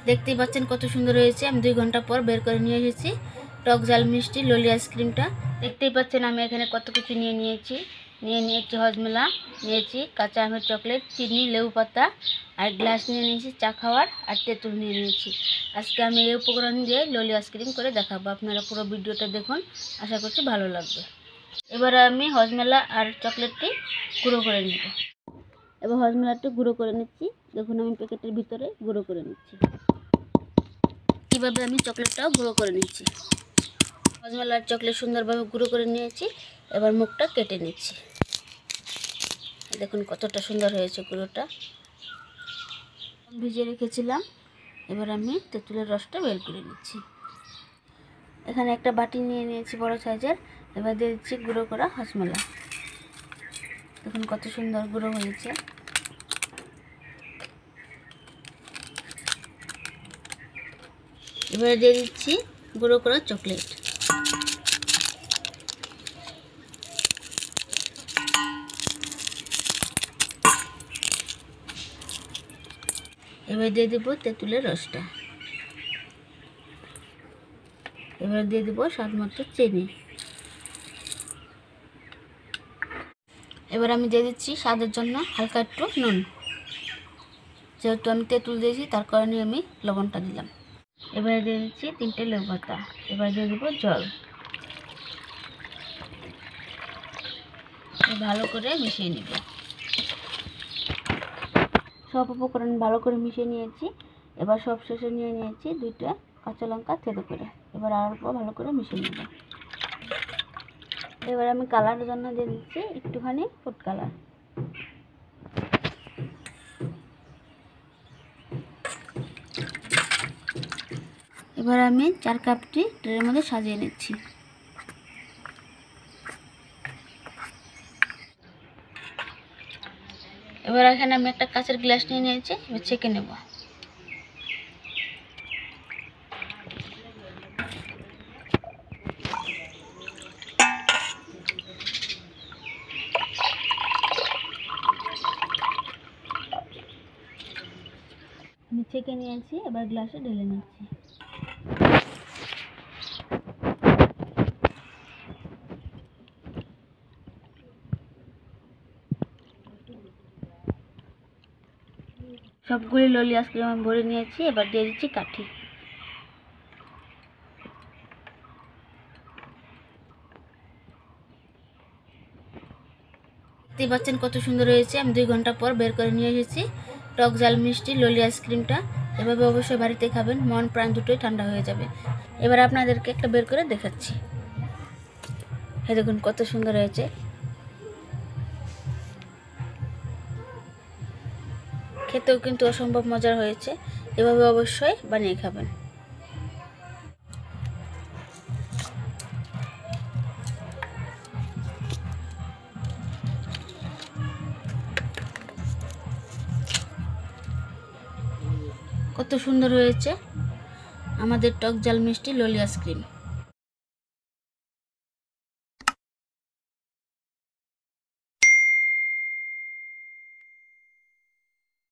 দেখতেই পাচ্ছেন কত সুন্দর হয়েছে। আমি 2 ঘন্টা পর বের করে নিয়ে এসেছি টক ঝাল মিষ্টি ললি আইসক্রিমটা। দেখতেই পাচ্ছেন আমি এখানে কত কিছু নিয়েছি হজমেলা, নিয়েছি কাঁচা আমের চকলেট, চিনি, লেবু পাতা আর গ্লাস নিয়ে নিয়েছি চা খাওয়ার, আর তেঁতুল নিয়ে নিয়েছি। আজকে আমি এই উপকরণ দিয়ে ললি আইসক্রিম করে দেখাবো। আপনারা পুরো ভিডিওটা দেখুন, আশা করছি ভালো লাগবে। এবারে আমি হজমেলা আর চকলেটটি গুঁড়ো করে নেব। এবার হজমেলাটি গুঁড়ো করে নিচ্ছি। দেখুন আমি প্যাকেটের ভিতরে গুঁড়ো করে নিচ্ছি। কীভাবে আমি চকলেটটাও গুঁড়ো করে নিচ্ছি। হজমেলার চকলেট সুন্দরভাবে গুঁড়ো করে নিয়েছি। এবার মুখটা কেটে নিচ্ছি। দেখুন কতটা সুন্দর হয়েছে গুঁড়োটা। ভিজিয়ে রেখেছিলাম। এবার আমি তেঁতুলের রসটা বের করে নিচ্ছি। এখানে একটা বাটি নিয়ে নিয়েছি বড় সাইজের। এবার দিয়ে দিচ্ছি গুঁড়ো করা হজমেলা। দেখুন কত সুন্দর গুঁড়ো হয়েছে। এবারে দিয়ে দিচ্ছি গুঁড়ো করা চকলেট। এবার দিয়ে দেবো তেঁতুলের রসটা। এবার দিয়ে দেবো স্বাদ মতো চিনি। এবার আমি দিয়ে দিচ্ছি স্বাদের জন্য হালকা একটু নুন। যেহেতু আমি তেঁতুল দিয়েছি তার কারণে আমি লবণটা দিলাম। এবারে দিয়ে দিচ্ছি 3টে লেবু পাতা। এবার দিয়ে দেবো জল। ভালো করে মিশিয়ে নেব। সব উপকরণ ভালো করে মিশিয়ে নিয়েছি। এবার সব শেষে নিয়ে নিয়েছি 2টা কাঁচা লঙ্কা থেতো করে। এবার আর ভালো করে মিশিয়ে নেব। এবার আমি কালারের জন্য দিয়ে দিচ্ছি একটুখানি ফুড কালার। এবার আমি 4 কাপটি ট্রের মধ্যে সাজিয়ে নিচ্ছি। এবার এখানে আমি একটা কাঁচের গ্লাস নিয়ে নিয়েছি। এবার ছেঁকে নেব। আমি ছেঁকে নিয়েছি। এবার গ্লাসে ঢেলে নিচ্ছি। সবগুলি ললি আইসক্রিম আমি ভরে নিয়েছি। এবার দিয়ে দিচ্ছি কাঠি। দেখতেই পাচ্ছেন কত সুন্দর হয়েছে। আমি 2 ঘন্টা পর বের করে নিয়ে এসেছি টক ঝাল মিষ্টি ললি আইসক্রিমটা। এভাবে অবশ্যই বাড়িতে খাবেন, মন প্রাণ দুটোই ঠান্ডা হয়ে যাবে। এবার আপনাদেরকে একটা বের করে দেখাচ্ছি। এই দেখুন কত সুন্দর হয়েছে। খেতেও কিন্তু অসম্ভব মজার হয়েছে। এভাবে অবশ্যই বানিয়ে খাবেন। কত সুন্দর হয়েছে আমাদের টক ঝাল মিষ্টি ললি আইসক্রিম।